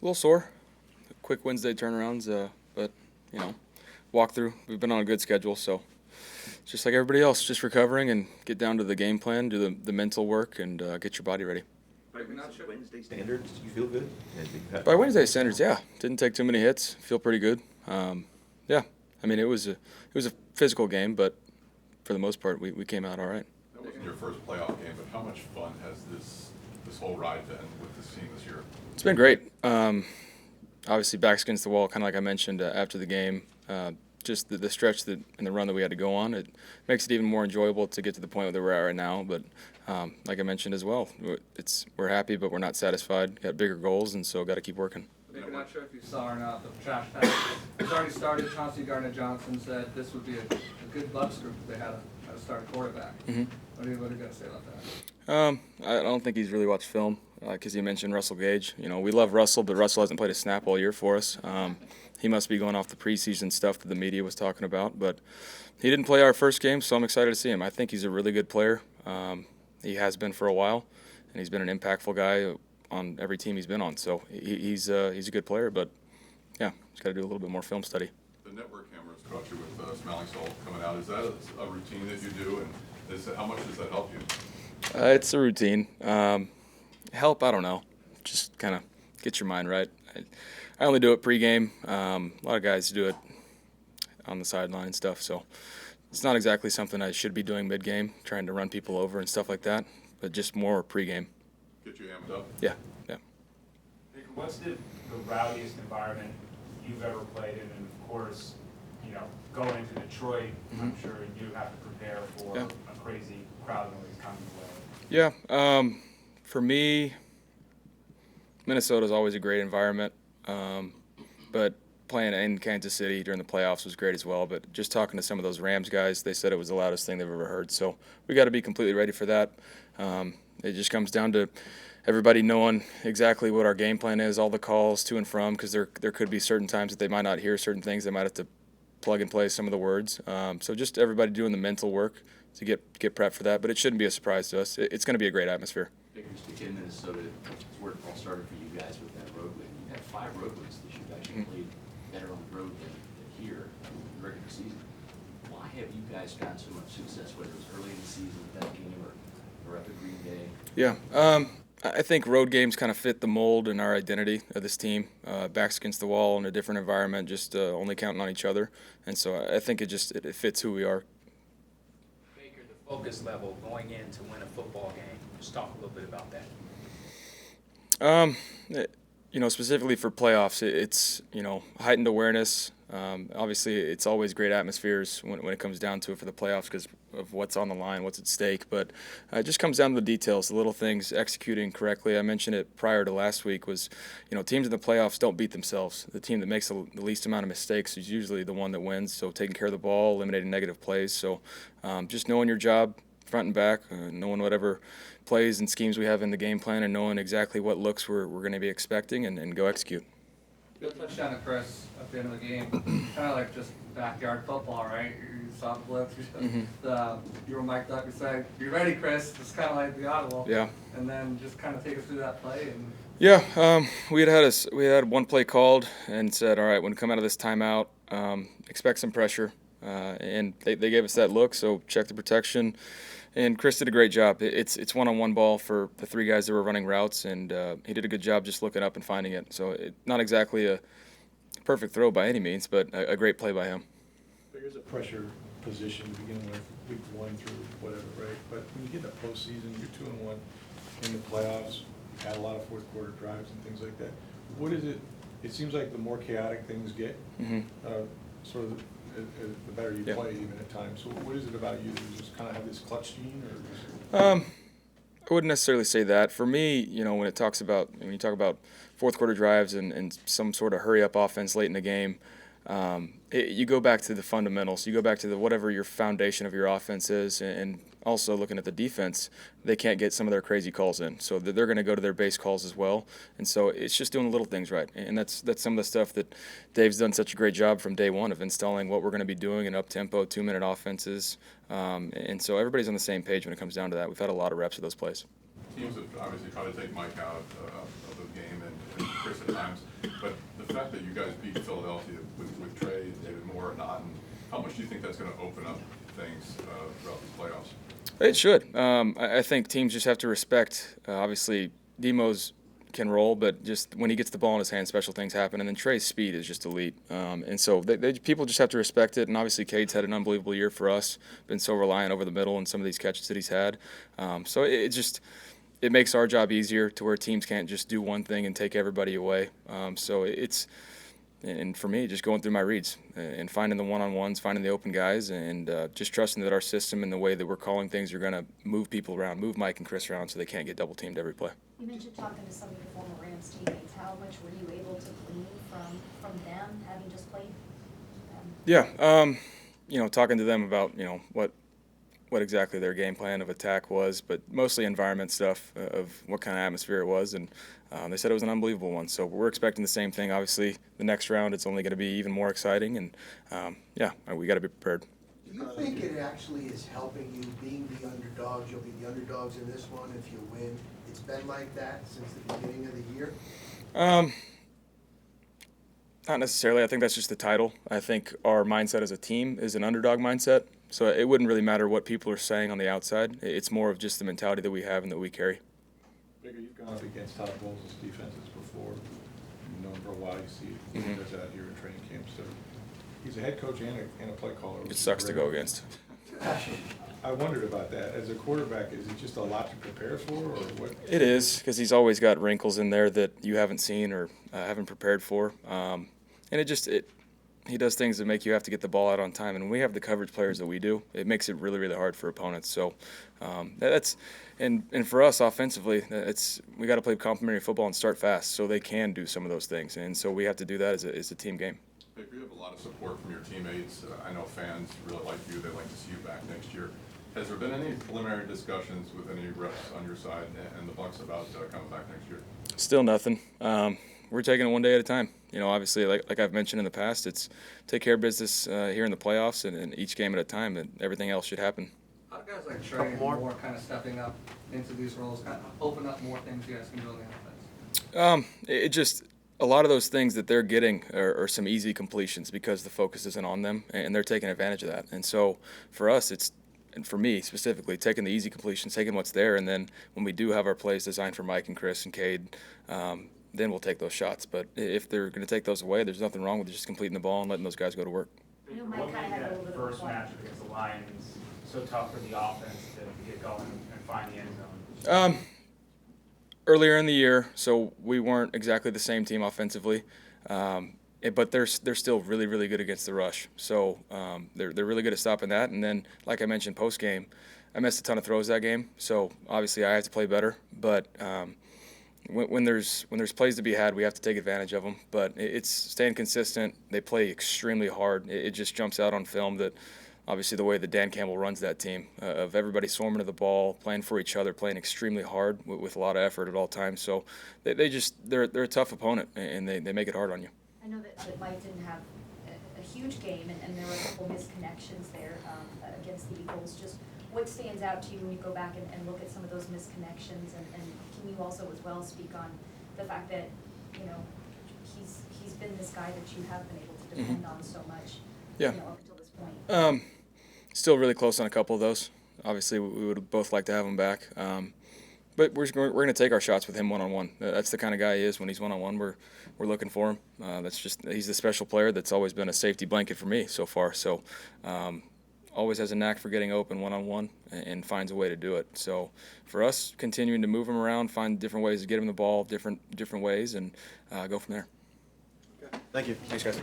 little sore. Quick Wednesday turnarounds, but you know, walk through. We've been on a good schedule, so just like everybody else, just recovering and get down to the game plan, do the mental work, and get your body ready. By Wednesday standards, you feel good? By Wednesday standards, yeah, didn't take too many hits. Feel pretty good. Yeah, I mean it was a physical game, but for the most part, we came out all right. That wasn't your first playoff game, but how much fun has this whole ride been with this team this year? It's been great. Obviously, backs against the wall, kind of like I mentioned after the game. Just the stretch and the run that we had to go on, it makes it even more enjoyable to get to the point where we're at right now. But like I mentioned as well, we're happy, but we're not satisfied. Got bigger goals, and so got to keep working. Baker, not sure if you saw or not, but the trash pack has already started. Chauncey Gardner-Johnson said this would be a good Bucs group if they had a starting quarterback. Mm-hmm. What are you going to say about that? I don't think he's really watched film because you mentioned Russell Gage. We love Russell, but Russell hasn't played a snap all year for us. He must be going off the preseason stuff that the media was talking about, but he didn't play our first game, so I'm excited to see him. I think he's a really good player. He has been for a while, and he's been an impactful guy on every team he's been on. So he's a good player, but yeah, he's got to do a little bit more film study. The network cameras caught you with smelling salt coming out. Is that a routine that you do, and how much does that help you? It's a routine. Help, I don't know. Just kind of get your mind right. I only do it pregame. A lot of guys do it on the sideline and stuff, so it's not exactly something I should be doing mid-game, trying to run people over and stuff like that, but just more pregame. Get you amped up? Yeah. Baker, what's the rowdiest environment you've ever played in? And of course, going into Detroit, I'm sure you have to prepare for a crazy crowd noise coming away. Yeah. For me, Minnesota's always a great environment, but playing in Kansas City during the playoffs was great as well. But just talking to some of those Rams guys, they said it was the loudest thing they've ever heard. So we got to be completely ready for that. It just comes down to everybody knowing exactly what our game plan is, all the calls to and from, because there could be certain times that they might not hear certain things. They might have to plug and play some of the words. So just everybody doing the mental work to get prepped for that. But it shouldn't be a surprise to us. It's going to be a great atmosphere. Baker, speaking in Minnesota, it's where it all started for you guys with that road win. You had 5 road wins this year. You actually played better on the road than here in the regular season. Why have you guys found so much success, whether it was early in the season with that game or up at Green Bay? Yeah, I think road games kind of fit the mold and our identity of this team. Backs against the wall in a different environment, just only counting on each other. And so I think it fits who we are. Baker, the focus level going in to win a football game. Just talk a little bit about that. Specifically for playoffs, it's heightened awareness. Obviously, it's always great atmospheres when it comes down to it for the playoffs because of what's on the line, what's at stake. But it just comes down to the details, the little things, executing correctly. I mentioned it prior to last week was, teams in the playoffs don't beat themselves. The team that makes the least amount of mistakes is usually the one that wins. So taking care of the ball, eliminating negative plays. So just knowing your job front and back, knowing whatever plays and schemes we have in the game plan and knowing exactly what looks we're going to be expecting and go execute. Good touchdown to Chris at the end of the game. Kind of like just backyard football, right? You saw the blitz. You were mic'd up. You said, "You ready, Chris?" It's kind of like the audible. Yeah. And then just kind of take us through that play. And yeah, we had one play called and said, all right, when we come out of this timeout, expect some pressure. And they gave us that look, so check the protection. And Chris did a great job. It's one-on-one ball for the 3 guys that were running routes, and he did a good job just looking up and finding it. So not exactly a perfect throw by any means, but a great play by him. There's a pressure position to begin with, week 1 through whatever, right? But when you get to postseason, you're 2-1 in the playoffs. You've had a lot of fourth quarter drives and things like that. What is it? It seems like the more chaotic things get, sort of the better you play even at times. So what is it about you that you just kind of have this clutch gene? Or I wouldn't necessarily say that. For me, when you talk about fourth quarter drives and some sort of hurry up offense late in the game, you go back to the fundamentals. You go back to whatever your foundation of your offense is, and also looking at the defense, they can't get some of their crazy calls in, so they're going to go to their base calls as well. And so it's just doing the little things right, and that's some of the stuff that Dave's done such a great job from day one of installing what we're going to be doing in up-tempo 2-minute offenses. And so everybody's on the same page when it comes down to that. We've had a lot of reps of those plays. Teams have obviously tried to take Mike out of the game, and and Chris at times. But the fact that you guys beat Philadelphia with Trey, David Moore, and Otten, how much do you think that's going to open up things throughout the playoffs? It should. I think teams just have to respect. Obviously, Demo's can roll, but just when he gets the ball in his hand, special things happen. And then Trey's speed is just elite. And so people just have to respect it. And obviously, Cade's had an unbelievable year for us. Been so reliant over the middle and some of these catches that he's had. So it makes our job easier to where teams can't just do one thing and take everybody away. And for me, just going through my reads and finding the one-on-ones, finding the open guys, and just trusting that our system and the way that we're calling things are going to move people around, move Mike and Chris around so they can't get double-teamed every play. You mentioned talking to some of your former Rams teammates. How much were you able to glean from them, having just played them? Yeah, talking to them about, what exactly their game plan of attack was, but mostly environment stuff of what kind of atmosphere it was, and they said it was an unbelievable one. So we're expecting the same thing. Obviously, the next round it's only going to be even more exciting, and we got to be prepared. Do you think it actually is helping you being the underdogs? You'll be the underdogs in this one if you win. It's been like that since the beginning of the year? Not necessarily. I think that's just the title. I think our mindset as a team is an underdog mindset. So it wouldn't really matter what people are saying on the outside. It's more of just the mentality that we have and that we carry. Baker, you've gone up against Todd Bowles' defenses before. You've known him for a while. You see what he does out here in training camp. So he's a head coach and a play caller. It sucks to go against. I wondered about that. As a quarterback, is it just a lot to prepare for, or what? It is, because he's always got wrinkles in there that you haven't seen or haven't prepared for. And he does things that make you have to get the ball out on time. And when we have the coverage players that we do, it makes it really, really hard for opponents. So and for us offensively, we got to play complementary football and start fast so they can do some of those things. And so we have to do that as a team game. Baker, you have a lot of support from your teammates. I know fans really like you. They'd like to see you back next year. Has there been any preliminary discussions with any reps on your side and the Bucs about coming back next year? Still nothing. We're taking it one day at a time. Obviously, like I've mentioned in the past, it's take care of business here in the playoffs and each game at a time, and everything else should happen. How do guys like Trey and more kind of stepping up into these roles, kind of open up more things you guys can do on the offense? A lot of those things that they're getting are some easy completions because the focus isn't on them, and they're taking advantage of that. And so for us, and for me specifically, taking the easy completions, taking what's there, and then when we do have our plays designed for Mike and Chris and Cade, then we'll take those shots. But if they're going to take those away, there's nothing wrong with just completing the ball and letting those guys go to work. What made that first match against the Lions so tough for the offense to get going and find the end zone? Earlier in the year, so we weren't exactly the same team offensively, but they're still really, really good against the rush. So they're really good at stopping that. And then, like I mentioned post game, I missed a ton of throws that game. So obviously I have to play better. But when there's plays to be had, we have to take advantage of them. But it's staying consistent. They play extremely hard. It just jumps out on film that obviously the way that Dan Campbell runs that team, of everybody swarming to the ball, playing for each other, playing extremely hard with a lot of effort at all times. So they're a tough opponent, and they make it hard on you. I know that Mike didn't have a huge game, and there were a couple misconnections there against the Eagles. Just what stands out to you when you go back and look at some of those misconnections, and can you also as well speak on the fact that he's been this guy that you have been able to depend on so much up until this point? Still really close on a couple of those. Obviously, we would both like to have him back. But we're going to take our shots with him one-on-one. That's the kind of guy he is. When he's one-on-one, we're looking for him. He's the special player that's always been a safety blanket for me so far. So always has a knack for getting open one-on-one and finds a way to do it. So for us, continuing to move him around, find different ways to get him the ball, different ways, and go from there. Thank you. Thanks, guys.